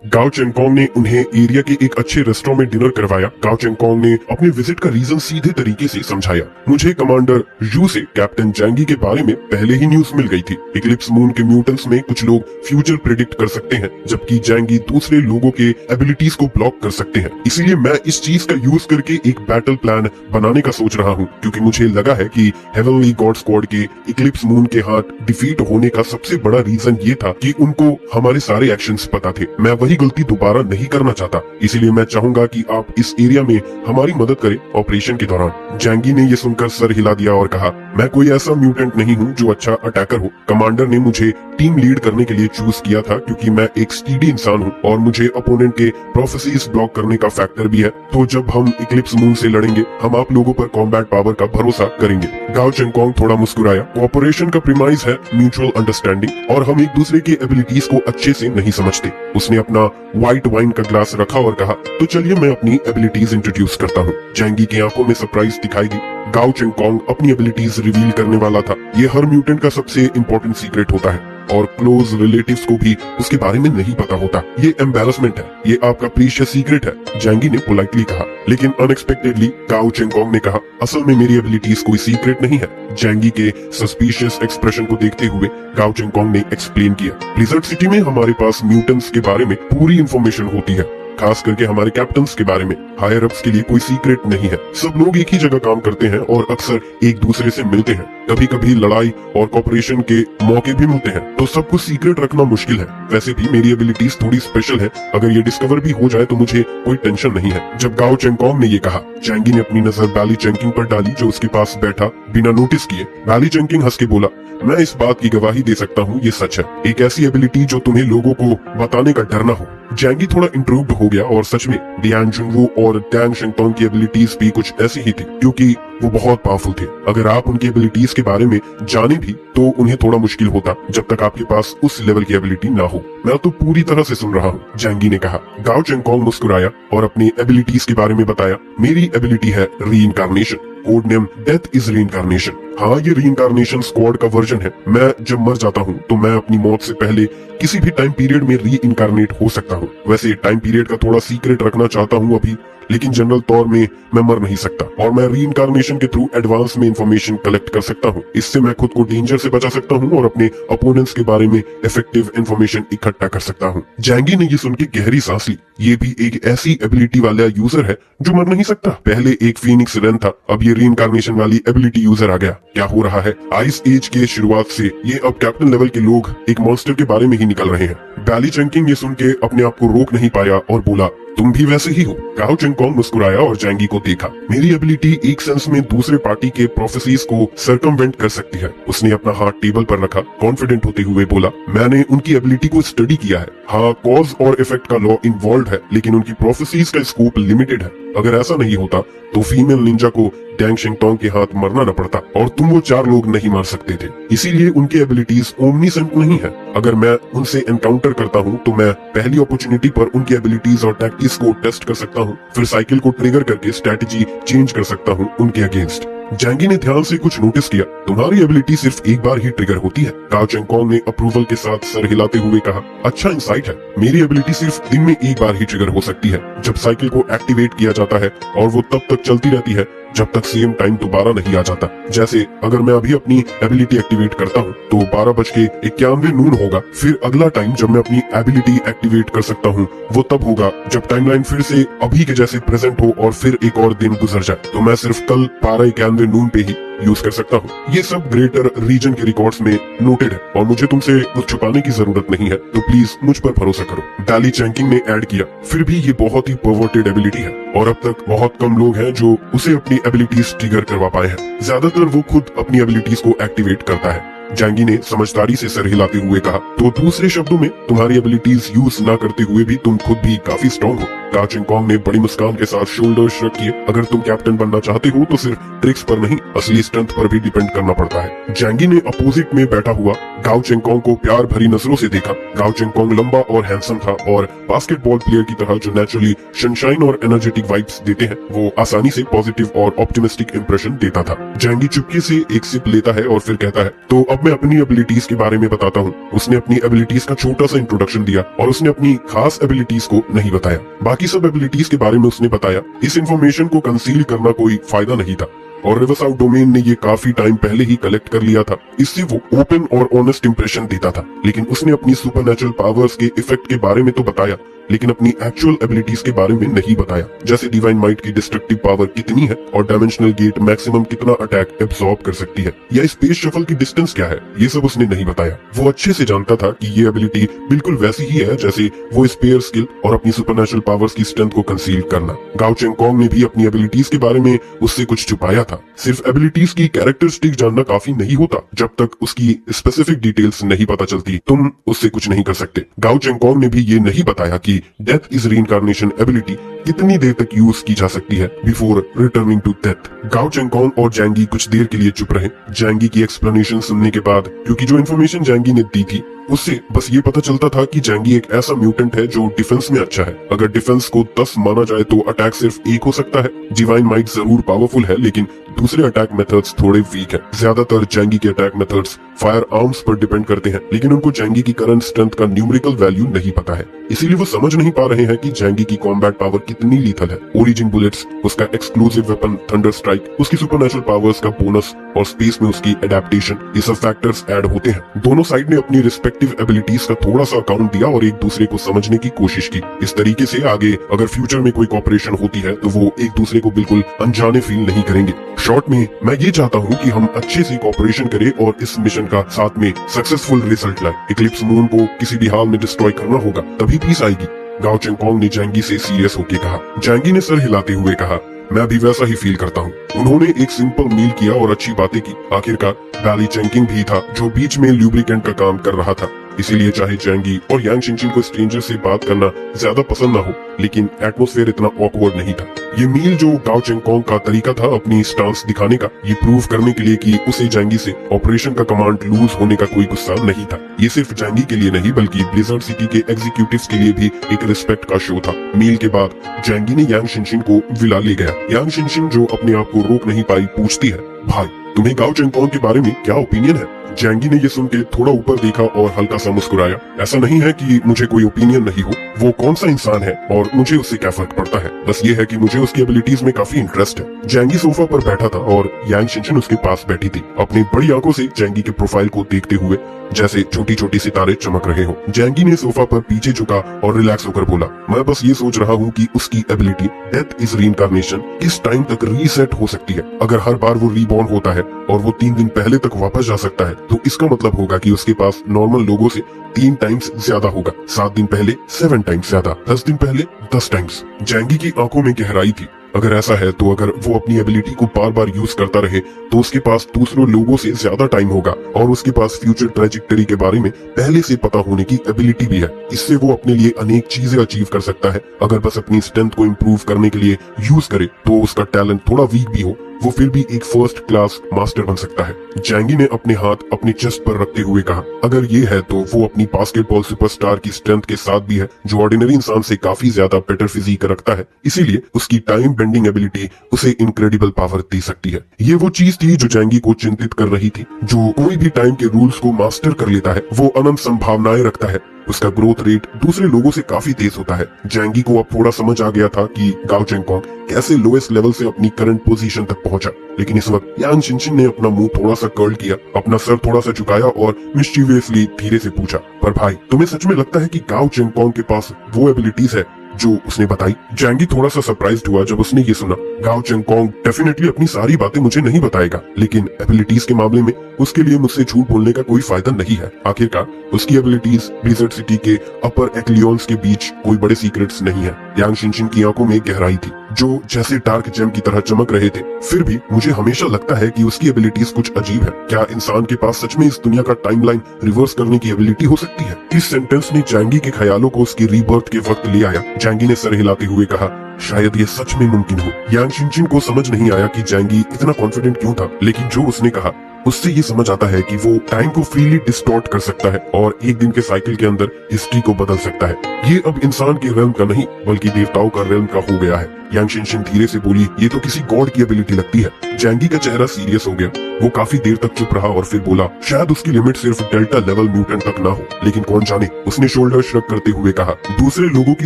गाओ चेंगकोंग ने उन्हें एरिया के एक अच्छे रेस्टोरेंट में डिनर करवाया। गाओ चेंगकोंग ने अपने विजिट का रीजन सीधे तरीके से समझाया। मुझे कमांडर यू से कैप्टन जैंगी के बारे में पहले ही न्यूज मिल गई थी। इक्लिप्स मून के म्यूटेंट्स में कुछ लोग फ्यूचर प्रेडिक्ट कर सकते हैं, जबकि जैंगी दूसरे लोगों के एबिलिटीज को ब्लॉक कर सकते हैं। इसीलिए मैं इस चीज का यूज करके एक बैटल प्लान बनाने का सोच रहा हूँ, क्योंकि मुझे लगा है कि हेवनली गॉड स्क्वाड के इक्लिप्स मून के हाथ डिफीट होने का सबसे बड़ा रीजन ये था कि उनको हमारे सारे एक्शंस पता थे। मैं वही गलती दोबारा नहीं करना चाहता, इसीलिए मैं चाहूंगा कि आप इस एरिया में हमारी मदद करें ऑपरेशन के दौरान। जैंगी ने ये सुनकर सर हिला दिया और कहा, मैं कोई ऐसा म्यूटेंट नहीं हूँ जो अच्छा अटैकर हो। कमांडर ने मुझे टीम लीड करने के लिए चूज किया था, क्योंकि मैं एक स्टीडी इंसान हूँ और मुझे अपोनेंट के प्रोफेसीज ब्लॉक करने का फैक्टर भी है। तो जब हम इक्लिप्स मून से लड़ेंगे, हम आप लोगों पर कॉम्बैट पावर का भरोसा करेंगे। गाओ चेंगकोंग थोड़ा मुस्कुराया। कोऑपरेशन का प्रीमाइस है म्यूचुअल अंडरस्टैंडिंग, और हम एक दूसरे के एबिलिटीज को अच्छे से नहीं समझते। उसने अपना व्हाइट वाइन का ग्लास रखा और कहा, तो चलिए मैं अपनी एबिलिटीज इंट्रोड्यूस करता हूँ। जैंगी की आंखों में सरप्राइज दिखाई दी। गाओ चेंगकोंग अपनी एबिलिटीज रिवील करने वाला था। ये हर म्यूटेंट का सबसे इम्पोर्टेंट सीक्रेट होता है और क्लोज रिलेटिव्स को भी उसके बारे में नहीं पता होता। ये एम्बैरसमेंट है, ये आपका प्रीशियस सीक्रेट है, जैंगी ने पोलाइटली कहा। लेकिन अनएक्सपेक्टेडली गाओ चेंगकोंग ने कहा, असल में मेरी एबिलिटीज कोई सीक्रेट नहीं है। जैंगी के सस्पिशियस एक्सप्रेशन को देखते हुए गाओ चेंगकोंग ने एक्सप्लेन किया, ब्लिज़र्ड सिटी में हमारे पास म्यूटेंट्स के बारे में पूरी इंफॉर्मेशन होती है, खास करके हमारे कैप्टन्स के बारे में। हायर अप्स के लिए कोई सीक्रेट नहीं है। सब लोग एक ही जगह काम करते हैं और अक्सर एक दूसरे से मिलते हैं। कभी कभी लड़ाई और कॉपरेशन के मौके भी मिलते हैं, तो सब कुछ सीक्रेट रखना मुश्किल है। वैसे भी मेरी एबिलिटीज थोड़ी स्पेशल है। अगर ये डिस्कवर भी हो जाए तो मुझे कोई टेंशन नहीं है। जब गाओ चेंगकोंग ने ये कहा, जैंगी ने अपनी नजर बैली चेंकिंग पर डाली, जो उसके पास बैठा बिना नोटिस किए। बैली चेंकिंग हंस के बोला, मैं इस बात की गवाही दे सकता हूँ, ये सच है। एक ऐसी एबिलिटी जो तुम्हें लोगों को बताने का डर न हो। जैंगी थोड़ा इंट्रूड हो गया, और सच में डियान जुनवू और टैंग शिंगतोंग की एबिलिटीज भी कुछ ऐसी ही थी, क्योंकि वो बहुत पावरफुल थे। अगर आप उनकी एबिलिटीज के बारे में जाने भी तो उन्हें थोड़ा मुश्किल होता, जब तक आपके पास उस लेवल की एबिलिटी ना हो। मैं तो पूरी तरह से सुन रहा हूँ, जैंगी ने कहा। गाओ चेंगकोंग मुस्कुराया और अपनी एबिलिटीज के बारे में बताया। मेरी एबिलिटी है reincarnation, code name death is reincarnation. हाँ, ये रीइंकार्नेशन स्क्वाड का वर्जन है। मैं जब मर जाता हूँ तो मैं अपनी मौत से पहले किसी भी टाइम पीरियड में रीइंकार्नेट हो सकता हूँ। वैसे टाइम पीरियड का थोड़ा सीक्रेट रखना चाहता हूँ अभी, लेकिन जनरल तौर में मैं मर नहीं सकता, और मैं रीइंकार्नेशन के थ्रू एडवांस में इंफॉर्मेशन कलेक्ट कर सकता हूँ। इससे मैं खुद को डेंजर से बचा सकता हूँ और अपने अपोनेंट्स के बारे में इफेक्टिव इंफॉर्मेशन इकट्ठा कर सकता हूँ। जैंगी ने ये सुन के गहरी सांस ली। ये भी एक ऐसी एबिलिटी वाला यूजर है जो मर नहीं सकता। पहले एक फीनिक्स रेन था, अब ये रीइंकार्नेशन वाली एबिलिटी यूजर आ गया। क्या हो रहा है? आइस एज के शुरुआत से ये अब कैप्टन लेवल के लोग एक मॉन्स्टर के बारे में ही निकल रहे हैं। बैली चेंकिंग ये सुन के अपने आप को रोक नहीं पाया और बोला, तुम भी वैसे ही हो। गाओ चेंगकोंग मुस्कुराया और जैंगी को देखा। मेरी एबिलिटी एक सेंस में दूसरे पार्टी के प्रोफेसीज को सर्कमवेंट कर सकती है। उसने अपना हाथ टेबल पर रखा, कॉन्फिडेंट होते हुए बोला, मैंने उनकी एबिलिटी को स्टडी किया है। हाँ, कॉज और इफेक्ट का लॉ इन्वॉल्व है, लेकिन उनकी प्रोफेसीज का स्कोप लिमिटेड है। अगर ऐसा नहीं होता तो फीमेल निंजा को टैंग शिंगतोंग के हाथ मरना न पड़ता, और तुम वो 4 लोग नहीं मार सकते थे। इसीलिए उनकी एबिलिटीज ओमनीसेंट नहीं है। अगर मैं उनसे एनकाउंटर करता हूँ तो मैं पहली अपॉर्चुनिटी पर उनकी एबिलिटीज और टैक्टिक्स को टेस्ट कर सकता हूँ, फिर साइकिल को ट्रिगर करके स्ट्रेटजी चेंज कर सकता हूँ उनके अगेंस्ट। जैंगी ने ध्यान से कुछ नोटिस किया। तुम्हारी एबिलिटी सिर्फ एक बार ही ट्रिगर होती है। गाओ चेंगकोंग ने अप्रूवल के साथ सर हिलाते हुए कहा, अच्छा इंसाइट है। मेरी एबिलिटी सिर्फ दिन में एक बार ही ट्रिगर हो सकती है, जब साइकिल को एक्टिवेट किया जाता है, और वो तब तक चलती रहती है जब तक सेम टाइम दोबारा नहीं आ जाता। जैसे अगर मैं अभी अपनी एबिलिटी एक्टिवेट करता हूँ तो 12:91 नून होगा। फिर अगला टाइम जब मैं अपनी एबिलिटी एक्टिवेट कर सकता हूँ वो तब होगा जब टाइमलाइन फिर से अभी के जैसे प्रेजेंट हो और फिर एक और दिन गुजर जाए। तो मैं सिर्फ कल 12:91 नून पे ही यूज कर सकता हूँ। ये सब ग्रेटर रीजन के रिकॉर्ड्स में नोटेड है, और मुझे तुमसे कुछ छुपाने की जरूरत नहीं है, तो प्लीज मुझ पर भरोसा करो। बैली चेंकिंग ने ऐड किया, फिर भी ये बहुत ही परवर्टेड एबिलिटी है, और अब तक बहुत कम लोग हैं जो उसे अपनी एबिलिटीज ट्रिगर करवा पाए हैं। ज्यादातर वो खुद अपनी एबिलिटीज को एक्टिवेट करता है। जैंगी ने समझदारी से सर हिलाते हुए कहा, तो दूसरे शब्दों में तुम्हारी एबिलिटीज यूज ना करते हुए भी तुम खुद भी काफी स्ट्रॉन्ग हो। गाओ चेंगकोंग ने बड़ी मुस्कान के साथ शोल्डर श्रग किए। अगर तुम कैप्टन बनना चाहते हो तो सिर्फ ट्रिक्स पर नहीं, असली स्ट्रेंथ पर भी डिपेंड करना पड़ता है। जैंगी ने अपोजिट में बैठा हुआ गाओ चेंगकोंग को प्यार भरी नजरों से देखा। गाओ चेंगकोंग लंबा और हैंडसम था और बास्केटबॉल प्लेयर की तरह जो नेचुरली सनशाइन और एनर्जेटिक वाइब्स देते हैं, वो आसानी से पॉजिटिव और ऑप्टिमिस्टिक इंप्रेशन देता था। जैंगी चुपके से एक सिप लेता है और फिर कहता है, तो अब मैं अपनी एबिलिटीज के बारे में बताता हूँ। उसने अपनी एबिलिटीज का छोटा सा इंट्रोडक्शन दिया और उसने अपनी खास एबिलिटीज को नहीं बताया। बाकी सब एबिलिटीज के बारे में उसने बताया। इस इंफॉर्मेशन को कंसील करना कोई फायदा नहीं था और रिवरसाउथ डोमेन ने ये काफी टाइम पहले ही कलेक्ट कर लिया था। इससे वो ओपन और ऑनेस्ट इंप्रेशन देता था। लेकिन उसने अपनी सुपरनैचुरल पावर्स के इफेक्ट के बारे में तो बताया, लेकिन अपनी एक्चुअल एबिलिटीज के बारे में नहीं बताया, जैसे डिवाइन माइट की डिस्ट्रक्टिव पावर कितनी है और डायमेंशनल गेट मैक्सिमम कितना अटैक एब्सॉर्ब कर सकती है, या स्पेस शफल की डिस्टेंस क्या है। ये सब उसने नहीं बताया। वो अच्छे से जानता था कि ये एबिलिटी बिल्कुल वैसी ही है जैसे वो स्पेयर स्किल और अपनी सुपरनैचुरल पावर्स की स्ट्रेंथ को कंसील करना। गाओ चेंगकोंग ने भी अपनी एबिलिटीज के बारे में उससे कुछ छुपाया था। सिर्फ एबिलिटीज की कैरेक्टरिस्टिक जानना काफी नहीं होता। जब तक उसकी स्पेसिफिक डिटेल्स नहीं पता चलती, तुम उससे कुछ नहीं कर सकते। गाओ चेंगकोंग ने भी ये नहीं बताया कि डेथ इज रीइंकार्नेशन एबिलिटी कितनी देर तक यूज की जा सकती है बिफोर रिटर्निंग टू डेथ। गाओ चेंगकोंग और जैंगी कुछ देर के लिए चुप रहे। जैंगी की एक्सप्लेनेशन सुनने के बाद, क्योंकि जो इन्फॉर्मेशन जैंगी ने दी थी उससे बस ये पता चलता था कि जैंगी एक ऐसा म्यूटेंट है जो डिफेंस में अच्छा है। अगर डिफेंस को 10 माना जाए तो अटैक सिर्फ एक हो सकता है। डिवाइन माइट जरूर पावरफुल है, लेकिन दूसरे अटैक मेथड्स थोड़े वीक है। ज्यादातर जैंगी के अटैक मेथड्स फायर आर्म्स पर डिपेंड करते हैं, लेकिन उनको जैंगी की करंट स्ट्रेंथ का न्यूमेरिकल वैल्यू नहीं पता है। इसीलिए वो समझ नहीं पा रहे हैं कि जैंगी की कॉम्बैट पावर कितनी लीथल है। ओरिजिन बुलेट्स, उसका एक्सक्लूसिव वेपन थंडर स्ट्राइक, उसकी सुपरनैचुरल पावर्स का बोनस और स्पेस में उसकी एडेप्टेशन, ये सब फैक्टर्स ऐड होते हैं। दोनों साइड ने अपनी रिस्पेक्टिव एबिलिटीज का थोड़ा सा अकाउंट दिया और एक दूसरे को समझने की कोशिश की। इस तरीके से आगे अगर फ्यूचर में कोई कॉपरेशन होती है तो वो एक दूसरे को बिल्कुल अनजाने फील नहीं करेंगे। शॉर्ट में मैं ये चाहता हूँ कि हम अच्छे से कॉपरेशन करें और इस मिशन का साथ में सक्सेसफुल रिजल्ट लाए। इक्लिप्स मून को किसी भी हाल में डिस्ट्रॉय करना होगा, तभी पीस आएगी। गाओ चेंगकोंग ने जैंगी से सीरियस होकर कहा। जैंगी ने सर हिलाते हुए कहा, मैं भी वैसा ही फील करता हूँ। उन्होंने एक सिंपल मील किया और अच्छी बातें की। आखिरकार बैली चेंकिंग भी था जो बीच में ल्यूब्रिकेंट का काम कर रहा था। इसीलिए चाहे जैंगी और यांग शिनशिन को स्ट्रेंजर से बात करना ज्यादा पसंद ना हो, लेकिन एटमॉस्फेयर इतना ऑकवर्ड नहीं था। ये मील जो गाओ चेंगकोंग का तरीका था अपनी स्टांस दिखाने का, ये प्रूव करने के लिए कि उसे जैंगी से ऑपरेशन का कमांड लूज होने का कोई गुस्सा नहीं था। ये सिर्फ जैंगी के लिए नहीं बल्कि ब्लिज़र्ड सिटी के एग्जीक्यूटिव्स के लिए भी एक रिस्पेक्ट का शो था। मील के बाद जैंगी ने यांग शिनशिन को विला ले गया। यांग शिनशिन जो अपने आप को रोक नहीं पाई पूछती है, भाई तुम्हें गाओ चेंगकोंग के बारे में क्या ओपिनियन है? जैंगी ने ये सुन के थोड़ा ऊपर देखा और हल्का सा मुस्कुराया। ऐसा नहीं है कि मुझे कोई ओपिनियन नहीं हो, वो कौन सा इंसान है और मुझे उससे क्या फर्क पड़ता है। बस ये है कि मुझे उसकी एबिलिटीज में काफी इंटरेस्ट है। जैंगी सोफा पर बैठा था और यांग शिनशिन उसके पास बैठी थी, अपनी बड़ी आंखों से जैंगी के प्रोफाइल को देखते हुए जैसे छोटी छोटी सितारे चमक रहे हो। जैंगी ने सोफा पर पीछे झुका और रिलैक्स होकर बोला, मैं बस ये सोच रहा हूँ कि उसकी एबिलिटी डेथ इज रीइंकार्नेशन किस टाइम तक रीसेट हो सकती है। अगर हर बार वो रीबॉर्न होता है और वो 3 दिन पहले तक वापस जा सकता है, तो इसका मतलब होगा कि उसके पास नॉर्मल लोगों से 3 टाइम्स ज्यादा होगा। 7 दिन पहले 7 टाइम्स ज्यादा, 10 दिन पहले 10 टाइम्स। जैंगी की आंखों में गहराई थी। अगर ऐसा है तो अगर वो अपनी एबिलिटी को बार बार यूज करता रहे तो उसके पास दूसरों लोगों से ज्यादा टाइम होगा और उसके पास फ्यूचर ट्रेजेक्टरी के बारे में पहले से पता होने की एबिलिटी भी है। इससे वो अपने लिए अनेक चीजें अचीव कर सकता है। अगर बस अपनी स्ट्रेंथ को इम्प्रूव करने के लिए यूज करे तो उसका टैलेंट थोड़ा वीक भी हो, वो फिर भी एक फर्स्ट क्लास मास्टर बन सकता है। जैंगी ने अपने हाथ अपने चेस्ट पर रखते हुए कहा, अगर ये है तो वो अपनी बास्केटबॉल सुपरस्टार की स्ट्रेंथ के साथ भी है, जो ऑर्डिनरी इंसान से काफी ज्यादा बेटर फिजिक रखता है। इसीलिए उसकी टाइम बेंडिंग एबिलिटी उसे इनक्रेडिबल पावर दे सकती है। ये वो चीज थी जो जैंगी को चिंतित कर रही थी। जो कोई भी टाइम के रूल्स को मास्टर कर लेता है वो अनंत संभावनाएं रखता है। उसका ग्रोथ रेट दूसरे लोगों से काफी तेज होता है। जैंगी को अब थोड़ा समझ आ गया था कि गाओ चेंगकोंग कैसे लोएस्ट लेवल से अपनी करंट पोजीशन तक पहुंचा। लेकिन इस वक्त यांग शिनशिन ने अपना मुंह थोड़ा सा कर्ल किया, अपना सर थोड़ा सा झुकाया और मिस्चीवियसली धीरे से पूछा, पर भाई तुम्हें सच में लगता है कि गाओ चेंगकोंग के पास वो एबिलिटीज है जो उसने बताई? जैंगी थोड़ा सा सरप्राइज्ड हुआ जब उसने ये सुना। गाओ चेंगकोंग डेफिनेटली अपनी सारी बातें मुझे नहीं बताएगा, लेकिन एबिलिटीज के मामले में उसके लिए मुझसे झूठ बोलने का कोई फायदा नहीं है। आखिरकार उसकी एबिलिटीज ब्लिज़र्ड सिटी के अपर एक्लियंस के बीच कोई बड़े सीक्रेट्स नहीं है। यांग शिनशिन की आंखों में गहराई थी, जो जैसे डार्क जेम की तरह चमक रहे थे। फिर भी मुझे हमेशा लगता है कि उसकी एबिलिटीज कुछ अजीब है। क्या इंसान के पास सच में इस दुनिया का टाइमलाइन रिवर्स करने की एबिलिटी हो सकती है? इस सेंटेंस ने जैंगी के ख्यालों को उसकी रीबर्थ के वक्त ले आया। जैंगी ने सर हिलाते हुए कहा, शायद ये सच में मुमकिन हो। यांग शिनशिन को समझ नहीं आया कि जैंगी इतना कॉन्फिडेंट क्यों था, लेकिन जो उसने कहा उससे ये समझ आता है कि वो टाइम को फ्रीली डिस्टॉर्ट कर सकता है और एक दिन के साइकिल के अंदर हिस्ट्री को बदल सकता है। ये अब इंसान के रेल्म का नहीं बल्कि देवताओं का रेल्म का हो गया है। यांग शिनशिन धीरे से बोली, ये तो किसी गॉड की एबिलिटी लगती है। जैंगी का चेहरा सीरियस हो गया। वो काफी देर तक चुप रहा और फिर बोला, शायद उसकी लिमिट सिर्फ डेल्टा लेवल म्यूटेंट तक ना हो, लेकिन कौन जाने। उसने शोल्डर श्रग करते हुए कहा, दूसरे लोगों की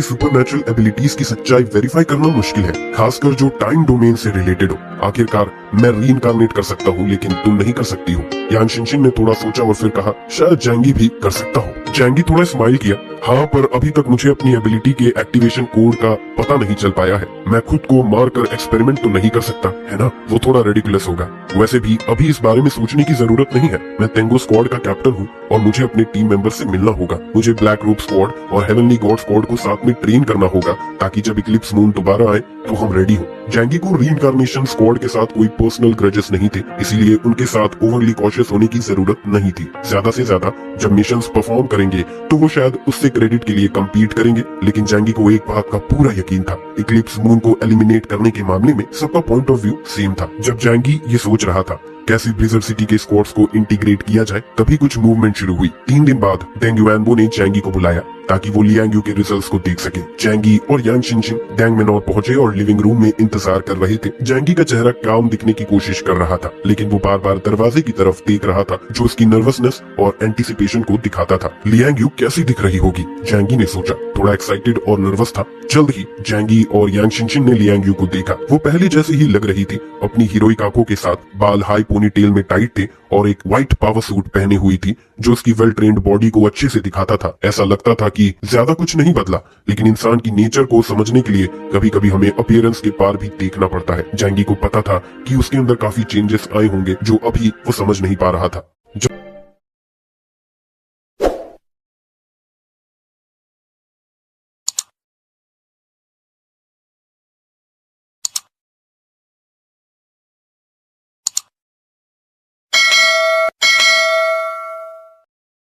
सुपरनैचुरल एबिलिटीज की सच्चाई वेरीफाई करना मुश्किल है, खासकर जो टाइम डोमेन से रिलेटेड हो। आखिरकार मैं रीइंकार्नेट कर सकता हूँ, लेकिन तुम नहीं कर सकती हो। यांग शिनशिन ने थोड़ा सोचा और फिर कहा, शायद जैंगी भी कर सकता हो। जैंगी थोड़ा स्माइल किया, हाँ, पर अभी तक मुझे अपनी एबिलिटी के एक्टिवेशन कोड का पता नहीं चल पाया है। मैं खुद को मारकर एक्सपेरिमेंट तो नहीं कर सकता, है ना? वो थोड़ा रेडिकुलस होगा। वैसे भी अभी इस बारे में सोचने की जरूरत नहीं है। मैं तेंगो स्क्वाड का कैप्टन हूँ और मुझे अपने टीम मेंबर से मिलना होगा। मुझे ब्लैक रोप स्क्वाड और हेवनली गॉड स्क्वाड को साथ में ट्रेन करना होगा ताकि जब इक्लिप्स मून दोबारा आए तो हम रेडी हो। जैंगी को रीइंकार्नेशन स्क्वाड के साथ कोई पर्सनल ग्रजेस नहीं थे, इसीलिए उनके साथ ओवरली कॉशियस होने की जरूरत नहीं थी। ज्यादा से ज्यादा जब मिशंस परफॉर्म करेंगे तो वो शायद उससे क्रेडिट के लिए कम्पीट करेंगे। लेकिन जैंगी को एक बात का पूरा यकीन था, इक्लिप्स मून को एलिमिनेट करने के मामले में सबका पॉइंट ऑफ व्यू सेम था। जब जैंगी ये सोच रहा था कैसे ब्लिज़र्ड सिटी के स्क्वाड्स को इंटीग्रेट किया जाए, तभी कुछ मूवमेंट शुरू हुई। 3 दिन बाद डेंग युआनबो ने जैंगी को बुलाया ताकि वो लियांग यू के रिजल्ट्स को देख सके। जैंगी और यांग शिनशिन डैंग मेनोर पहुंचे और लिविंग रूम में इंतजार कर रहे थे। जैंगी का चेहरा काम दिखने की कोशिश कर रहा था, लेकिन वो बार बार दरवाजे की तरफ देख रहा था, जो उसकी नर्वसनेस और एंटिसिपेशन को दिखाता था। लियांग यू कैसी दिख रही होगी, जैंगी ने सोचा। थोड़ा एक्साइटेड और नर्वस था। जल्द ही जैंगी और यांग शिनशिन ने लियांग यू को देखा। वो पहले जैसे ही लग रही थी, अपनी हीरोइक आंखों के साथ, बाल हाई पोनी टेल में टाइट थे और एक व्हाइट पावर सूट पहने हुई थी जो उसकी वेल ट्रेन्ड बॉडी को अच्छे से दिखाता था। ऐसा लगता था कि ज्यादा कुछ नहीं बदला, लेकिन इंसान की नेचर को समझने के लिए कभी कभी हमें अपीयरेंस के पार भी देखना पड़ता है। जैंगी को पता था कि उसके अंदर काफी चेंजेस आए होंगे जो अभी वो समझ नहीं पा रहा था।